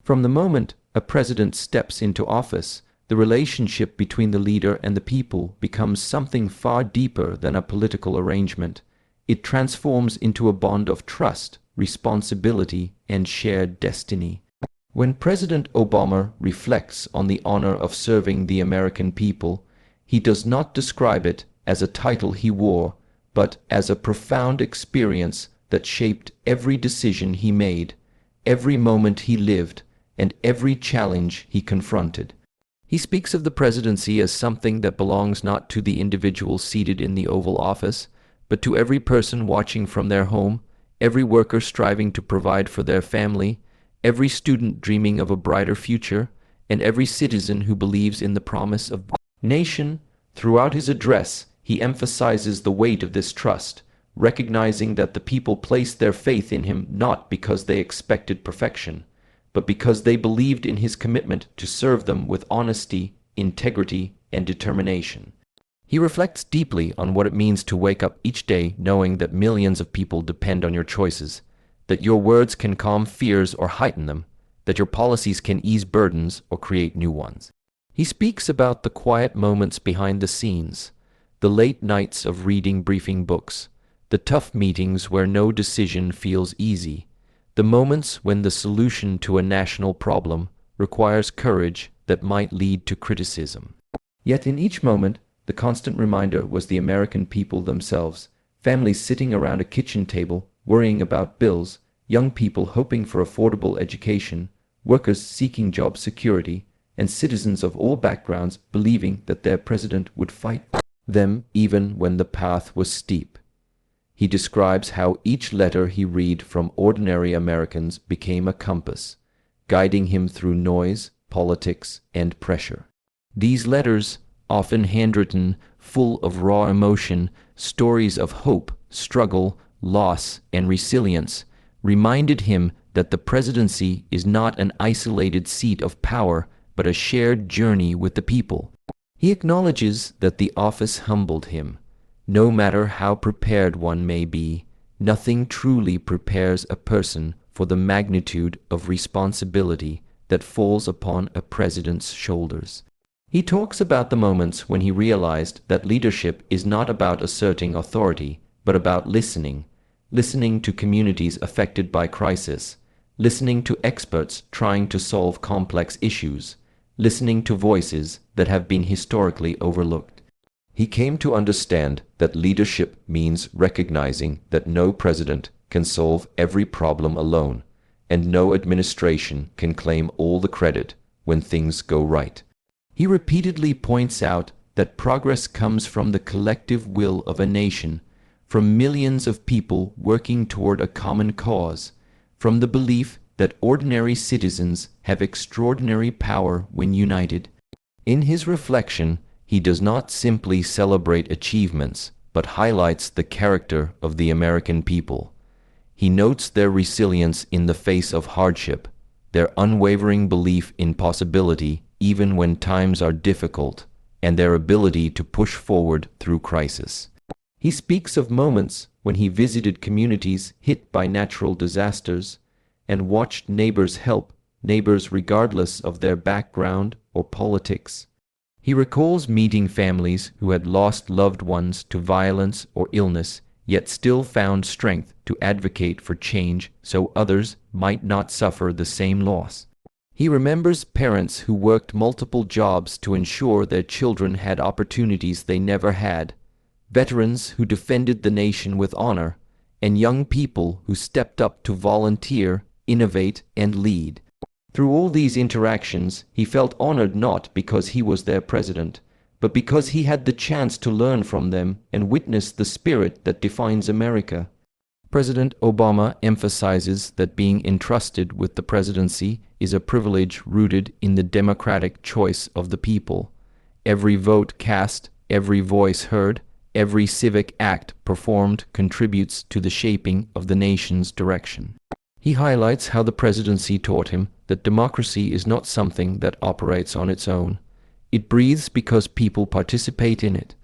From the moment a president steps into office, the relationship between the leader and the people becomes something far deeper than a political arrangement. It transforms into a bond of trust, responsibility, and shared destiny. When President Obama reflects on the honor of serving the American people, he does not describe it as a title he wore, but as a profound experience that shaped every decision he made, every moment he lived, and every challenge he confronted. He speaks of the presidency as something that belongs not to the individual seated in the Oval Office, but to every person watching from their home, every worker striving to provide for their family, every student dreaming of a brighter future, and every citizen who believes in the promise of nation. Throughout his address, he emphasizes the weight of this trust, recognizing that the people placed their faith in him not because they expected perfection, but because they believed in his commitment to serve them with honesty, integrity, and determination. He reflects deeply on what it means to wake up each day knowing that millions of people depend on your choices, that your words can calm fears or heighten them, that your policies can ease burdens or create new ones. He speaks about the quiet moments behind the scenes, the late nights of reading briefing books, the tough meetings where no decision feels easy, the moments when the solution to a national problem requires courage that might lead to criticism. Yet in each moment, the constant reminder was the American people themselves, families sitting around a kitchen table worrying about bills, young people hoping for affordable education, workers seeking job security, and citizens of all backgrounds believing that their president would fight them even when the path was steep. He describes how each letter he read from ordinary Americans became a compass, guiding him through noise, politics, and pressure. These letters, often handwritten, full of raw emotion, stories of hope, struggle, loss, and resilience, reminded him that the presidency is not an isolated seat of power, but a shared journey with the people. He acknowledges that the office humbled him. No matter how prepared one may be, nothing truly prepares a person for the magnitude of responsibility that falls upon a president's shoulders. He talks about the moments when he realized that leadership is not about asserting authority, but about listening to communities affected by crisis, listening to experts trying to solve complex issues, listening to voices that have been historically overlooked. He came to understand that leadership means recognizing that no president can solve every problem alone, and no administration can claim all the credit when things go right. He repeatedly points out that progress comes from the collective will of a nation, from millions of people working toward a common cause, from the belief that ordinary citizens have extraordinary power when united. In his reflection, he does not simply celebrate achievements, but highlights the character of the American people. He notes their resilience in the face of hardship, their unwavering belief in possibility even when times are difficult, and their ability to push forward through crisis. He speaks of moments when he visited communities hit by natural disasters and watched neighbors help neighbors regardless of their background or politics. He recalls meeting families who had lost loved ones to violence or illness, yet still found strength to advocate for change so others might not suffer the same loss. He remembers parents who worked multiple jobs to ensure their children had opportunities they never had, veterans who defended the nation with honor, and young people who stepped up to volunteer, innovate, and lead. Through all these interactions, he felt honored not because he was their president, but because he had the chance to learn from them and witness the spirit that defines America. President Obama emphasizes that being entrusted with the presidency is a privilege rooted in the democratic choice of the people. Every vote cast, every voice heard, every civic act performed contributes to the shaping of the nation's direction. He highlights how the presidency taught him that democracy is not something that operates on its own. It breathes because people participate in it.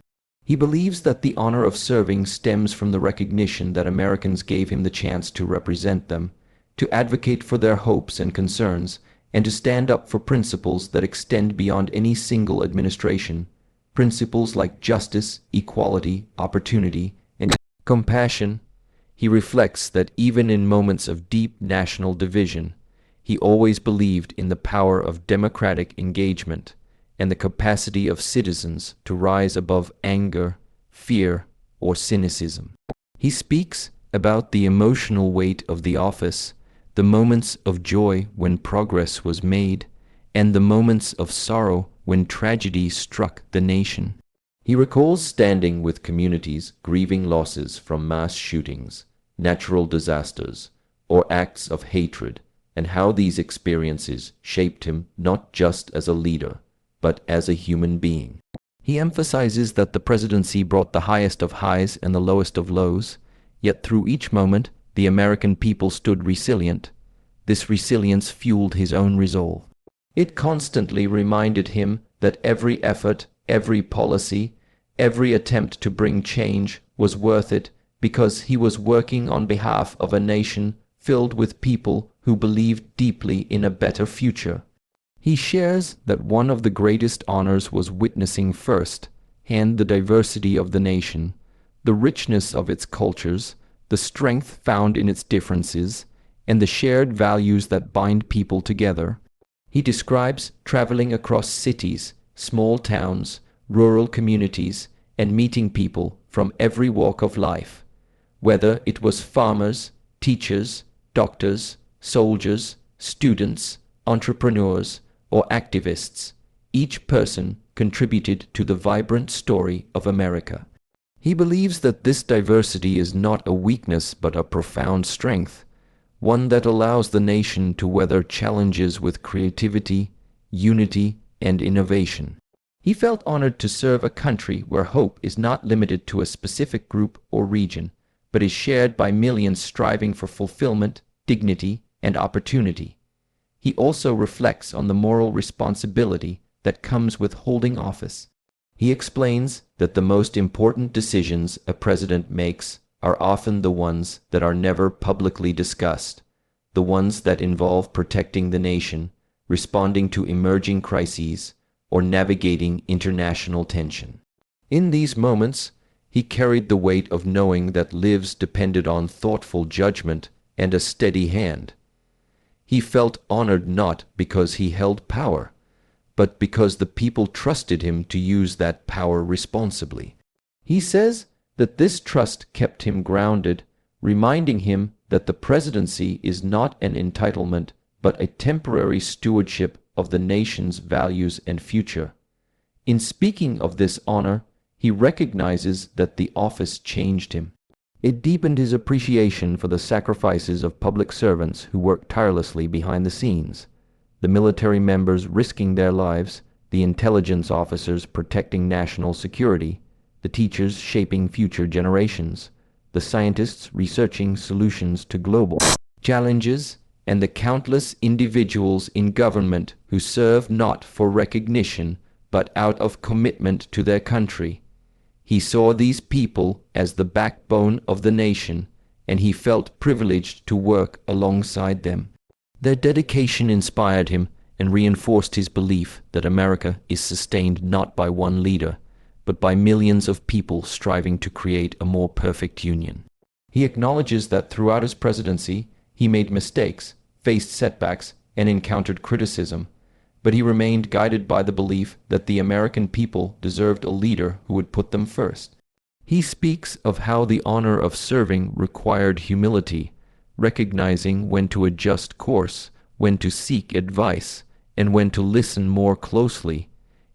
He believes that the honor of serving stems from the recognition that Americans gave him the chance to represent them, to advocate for their hopes and concerns, and to stand up for principles that extend beyond any single administration, principles like justice, equality, opportunity, and compassion. He reflects that even in moments of deep national division, he always believed in the power of democratic engagement and the capacity of citizens to rise above anger, fear, or cynicism. He speaks about the emotional weight of the office, the moments of joy when progress was made, and the moments of sorrow when tragedy struck the nation. He recalls standing with communities grieving losses from mass shootings, natural disasters, or acts of hatred, and how these experiences shaped him not just as a leader, but as a human being. He emphasizes that the presidency brought the highest of highs and the lowest of lows, yet through each moment, the American people stood resilient. This resilience fueled his own resolve. It constantly reminded him that every effort, every policy, every attempt to bring change was worth it because he was working on behalf of a nation filled with people who believed deeply in a better future. He shares that one of the greatest honors was witnessing firsthand the diversity of the nation, the richness of its cultures, the strength found in its differences, and the shared values that bind people together. He describes traveling across cities, small towns, rural communities, and meeting people from every walk of life, whether it was farmers, teachers, doctors, soldiers, students, entrepreneurs, or activists. Each person contributed to the vibrant story of America. He believes that this diversity is not a weakness but a profound strength, one that allows the nation to weather challenges with creativity, unity, and innovation. He felt honored to serve a country where hope is not limited to a specific group or region, but is shared by millions striving for fulfillment, dignity, and opportunity. He also reflects on the moral responsibility that comes with holding office. He explains that the most important decisions a president makes are often the ones that are never publicly discussed, the ones that involve protecting the nation, responding to emerging crises, or navigating international tension. In these moments, he carried the weight of knowing that lives depended on thoughtful judgment and a steady hand. He felt honored not because he held power, but because the people trusted him to use that power responsibly. He says that this trust kept him grounded, reminding him that the presidency is not an entitlement, but a temporary stewardship of the nation's values and future. In speaking of this honor, he recognizes that the office changed him. It deepened his appreciation for the sacrifices of public servants who worked tirelessly behind the scenes, the military members risking their lives, the intelligence officers protecting national security, the teachers shaping future generations, the scientists researching solutions to global challenges, and the countless individuals in government who serve not for recognition but out of commitment to their country. He saw these people as the backbone of the nation, and he felt privileged to work alongside them. Their dedication inspired him and reinforced his belief that America is sustained not by one leader, but by millions of people striving to create a more perfect union. He acknowledges that throughout his presidency, he made mistakes, faced setbacks, and encountered criticism, but he remained guided by the belief that the American people deserved a leader who would put them first. He speaks of how the honor of serving required humility, recognizing when to adjust course, when to seek advice, and when to listen more closely.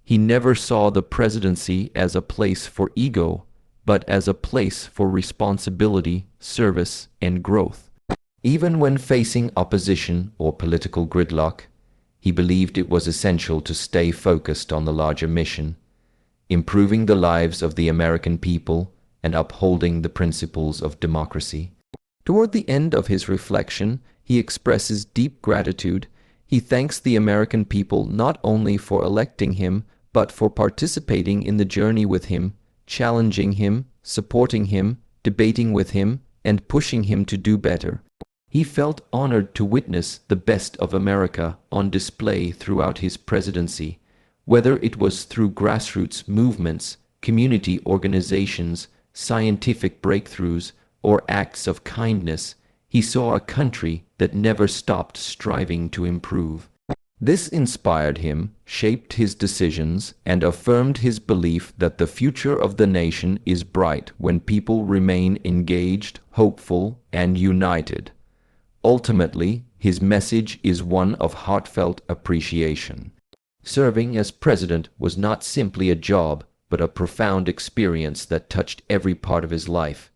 He never saw the presidency as a place for ego, but as a place for responsibility, service, and growth. Even when facing opposition or political gridlock, he believed it was essential to stay focused on the larger mission, improving the lives of the American people and upholding the principles of democracy. Toward the end of his reflection, he expresses deep gratitude. He thanks the American people not only for electing him, but for participating in the journey with him, challenging him, supporting him, debating with him, and pushing him to do better. He felt honored to witness the best of America on display throughout his presidency, whether it was through grassroots movements, community organizations, scientific breakthroughs, or acts of kindness. He saw a country that never stopped striving to improve. This inspired him, shaped his decisions, and affirmed his belief that the future of the nation is bright when people remain engaged, hopeful, and united. Ultimately, his message is one of heartfelt appreciation. Serving as president was not simply a job, but a profound experience that touched every part of his life.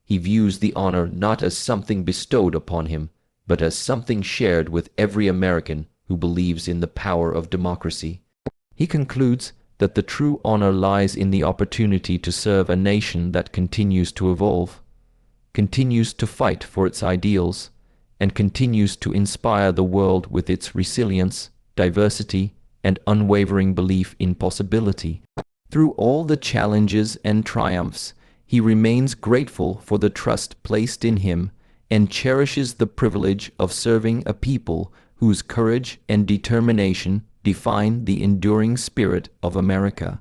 He views the honor not as something bestowed upon him, but as something shared with every American who believes in the power of democracy. He concludes that the true honor lies in the opportunity to serve a nation that continues to evolve, continues to fight for its ideals, and continues to inspire the world with its resilience, diversity, and unwavering belief in possibility. Through all the challenges and triumphs, he remains grateful for the trust placed in him and cherishes the privilege of serving a people whose courage and determination define the enduring spirit of America.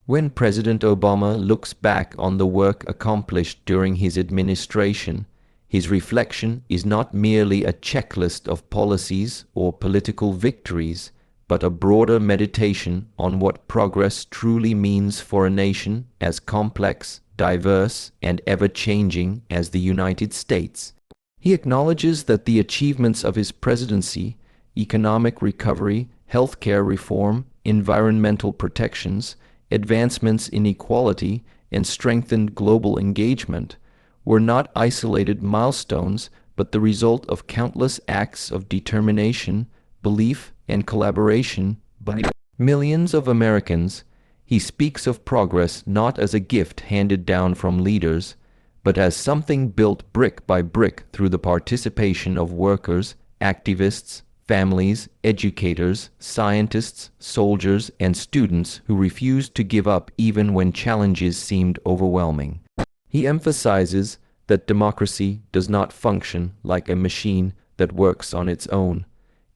When President Obama looks back on the work accomplished during his administration, his reflection is not merely a checklist of policies or political victories, but a broader meditation on what progress truly means for a nation as complex, diverse, and ever-changing as the United States. He acknowledges that the achievements of his presidency, economic recovery, healthcare reform, environmental protections, advancements in equality, and strengthened global engagement, were not isolated milestones, but the result of countless acts of determination, belief, and collaboration by millions of Americans. He speaks of progress not as a gift handed down from leaders, but as something built brick by brick through the participation of workers, activists, families, educators, scientists, soldiers, and students who refused to give up even when challenges seemed overwhelming. He emphasizes that democracy does not function like a machine that works on its own.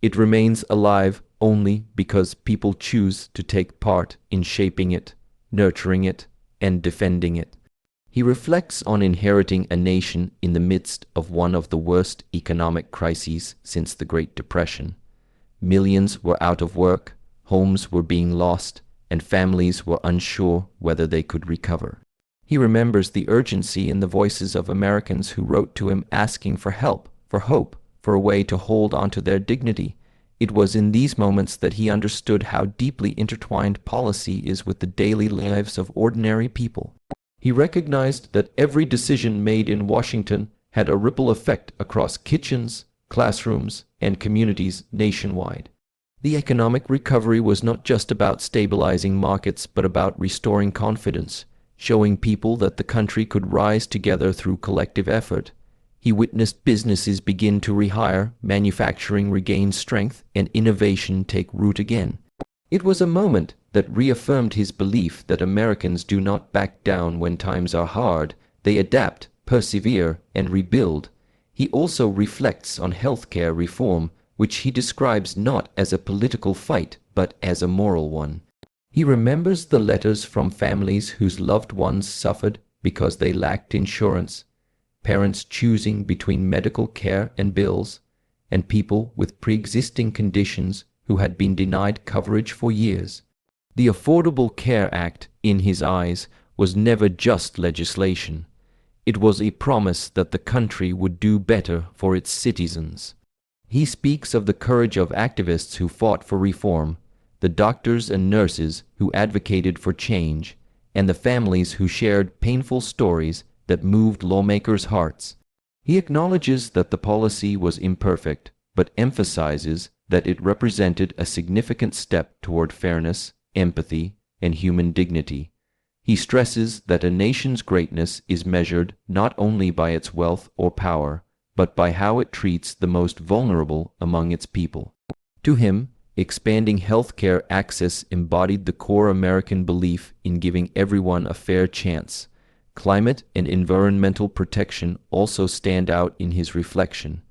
It remains alive only because people choose to take part in shaping it, nurturing it, and defending it. He reflects on inheriting a nation in the midst of one of the worst economic crises since the Great Depression. Millions were out of work, homes were being lost, and families were unsure whether they could recover. He remembers the urgency in the voices of Americans who wrote to him asking for help, for hope, for a way to hold onto their dignity. It was in these moments that he understood how deeply intertwined policy is with the daily lives of ordinary people. He recognized that every decision made in Washington had a ripple effect across kitchens, classrooms, and communities nationwide. The economic recovery was not just about stabilizing markets, but about restoring confidence, showing people that the country could rise together through collective effort. He witnessed businesses begin to rehire, manufacturing regain strength, and innovation take root again. It was a moment that reaffirmed his belief that Americans do not back down when times are hard. They adapt, persevere, and rebuild. He also reflects on healthcare reform, which he describes not as a political fight, but as a moral one. He remembers the letters from families whose loved ones suffered because they lacked insurance, parents choosing between medical care and bills, and people with pre-existing conditions who had been denied coverage for years. The Affordable Care Act, in his eyes, was never just legislation. It was a promise that the country would do better for its citizens. He speaks of the courage of activists who fought for reform, the doctors and nurses who advocated for change, and the families who shared painful stories that moved lawmakers' hearts. He acknowledges that the policy was imperfect, but emphasizes that it represented a significant step toward fairness, empathy, and human dignity. He stresses that a nation's greatness is measured not only by its wealth or power, but by how it treats the most vulnerable among its people. To him, expanding healthcare access embodied the core American belief in giving everyone a fair chance. Climate and environmental protection also stand out in his reflection.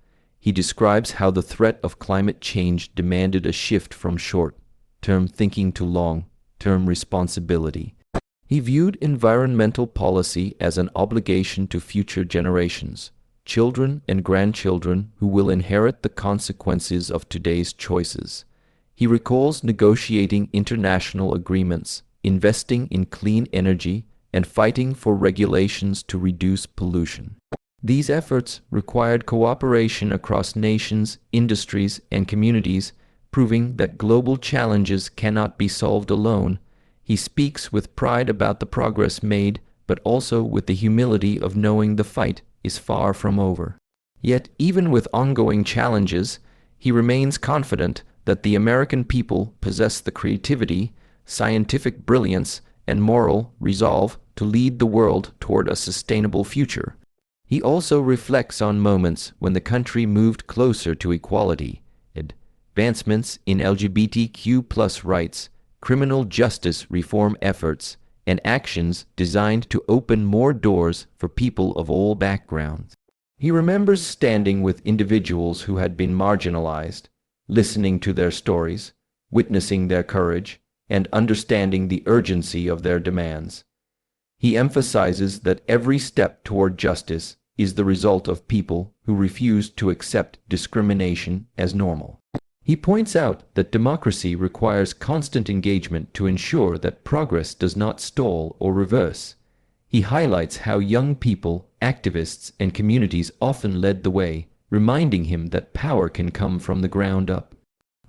He describes how the threat of climate change demanded a shift from short-term thinking to long-term responsibility. He viewed environmental policy as an obligation to future generations, children and grandchildren who will inherit the consequences of today's choices. He recalls negotiating international agreements, investing in clean energy, and fighting for regulations to reduce pollution. These efforts required cooperation across nations, industries, and communities, proving that global challenges cannot be solved alone. He speaks with pride about the progress made, but also with the humility of knowing the fight is far from over. Yet, even with ongoing challenges, he remains confident that the American people possess the creativity, scientific brilliance, and moral resolve to lead the world toward a sustainable future. He also reflects on moments when the country moved closer to equality, advancements in LGBTQ+ rights, criminal justice reform efforts, and actions designed to open more doors for people of all backgrounds. He remembers standing with individuals who had been marginalized, listening to their stories, witnessing their courage, and understanding the urgency of their demands. He emphasizes that every step toward justice is the result of people who refuse to accept discrimination as normal. He points out that democracy requires constant engagement to ensure that progress does not stall or reverse. He highlights how young people, activists, and communities often led the way, reminding him that power can come from the ground up.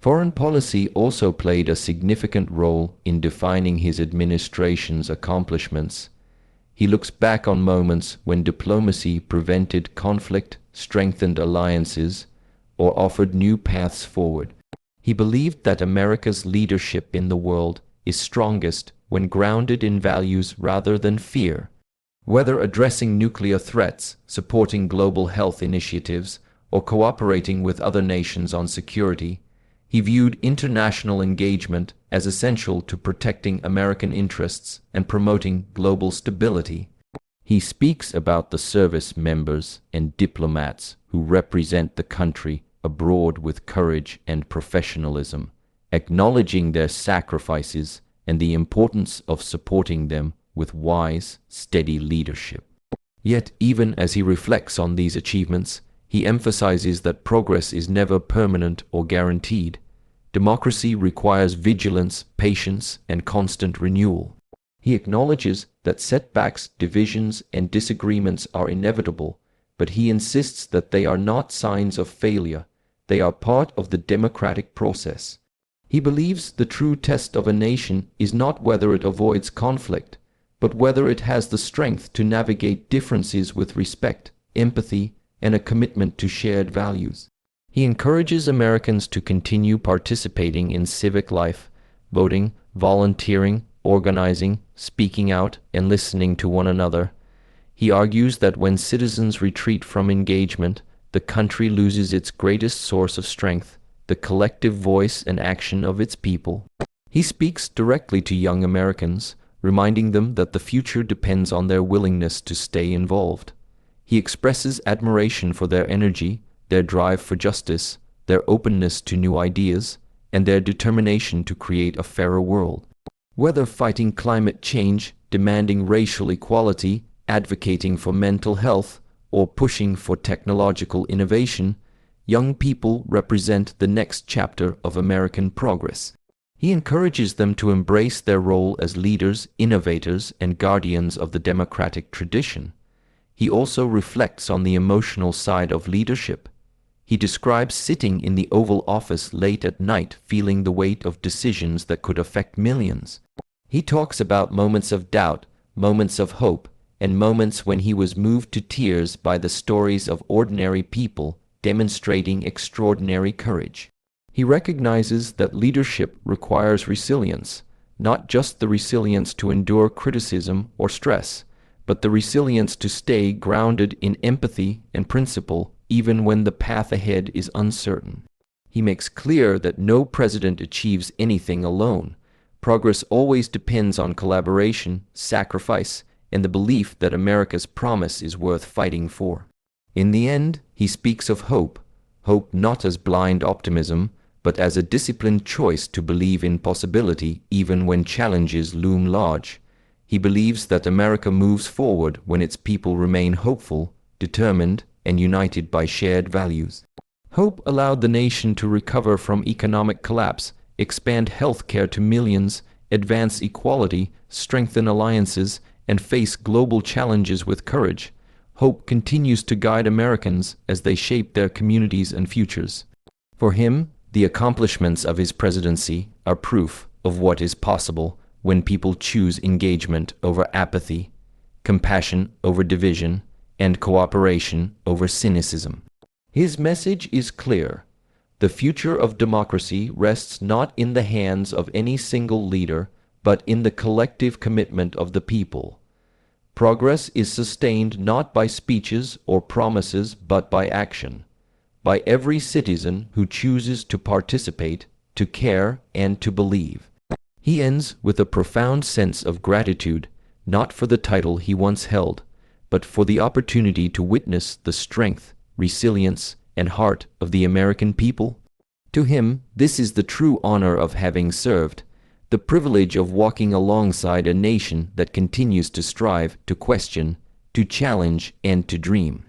Foreign policy also played a significant role in defining his administration's accomplishments. He looks back on moments when diplomacy prevented conflict, strengthened alliances, or offered new paths forward. He believed that America's leadership in the world is strongest when grounded in values rather than fear. Whether addressing nuclear threats, supporting global health initiatives, or cooperating with other nations on security, he viewed international engagement as essential to protecting American interests and promoting global stability. He speaks about the service members and diplomats who represent the country abroad with courage and professionalism, acknowledging their sacrifices and the importance of supporting them with wise, steady leadership. Yet, even as he reflects on these achievements, he emphasizes that progress is never permanent or guaranteed. Democracy requires vigilance, patience, and constant renewal. He acknowledges that setbacks, divisions, and disagreements are inevitable, but he insists that they are not signs of failure. They are part of the democratic process. He believes the true test of a nation is not whether it avoids conflict, but whether it has the strength to navigate differences with respect, empathy, and a commitment to shared values. He encourages Americans to continue participating in civic life, voting, volunteering, organizing, speaking out, and listening to one another. He argues that when citizens retreat from engagement, the country loses its greatest source of strength, the collective voice and action of its people. He speaks directly to young Americans, reminding them that the future depends on their willingness to stay involved. He expresses admiration for their energy, their drive for justice, their openness to new ideas, and their determination to create a fairer world. Whether fighting climate change, demanding racial equality, advocating for mental health, or pushing for technological innovation, young people represent the next chapter of American progress. He encourages them to embrace their role as leaders, innovators, and guardians of the democratic tradition. He also reflects on the emotional side of leadership. He describes sitting in the Oval Office late at night feeling the weight of decisions that could affect millions. He talks about moments of doubt, moments of hope, and moments when he was moved to tears by the stories of ordinary people demonstrating extraordinary courage. He recognizes that leadership requires resilience, not just the resilience to endure criticism or stress, but the resilience to stay grounded in empathy and principle even when the path ahead is uncertain. He makes clear that no president achieves anything alone. Progress always depends on collaboration, sacrifice, and the belief that America's promise is worth fighting for. In the end, he speaks of hope, hope not as blind optimism, but as a disciplined choice to believe in possibility even when challenges loom large. He believes that America moves forward when its people remain hopeful, determined, and united by shared values. Hope allowed the nation to recover from economic collapse, expand health care to millions, advance equality, strengthen alliances, and face global challenges with courage. Hope continues to guide Americans as they shape their communities and futures. For him, the accomplishments of his presidency are proof of what is possible when people choose engagement over apathy, compassion over division, and cooperation over cynicism. His message is clear. The future of democracy rests not in the hands of any single leader, but in the collective commitment of the people. Progress is sustained not by speeches or promises, but by action, by every citizen who chooses to participate, to care, and to believe. He ends with a profound sense of gratitude, not for the title he once held, but for the opportunity to witness the strength, resilience, and heart of the American people. To him, this is the true honor of having served, the privilege of walking alongside a nation that continues to strive, to question, to challenge, and to dream.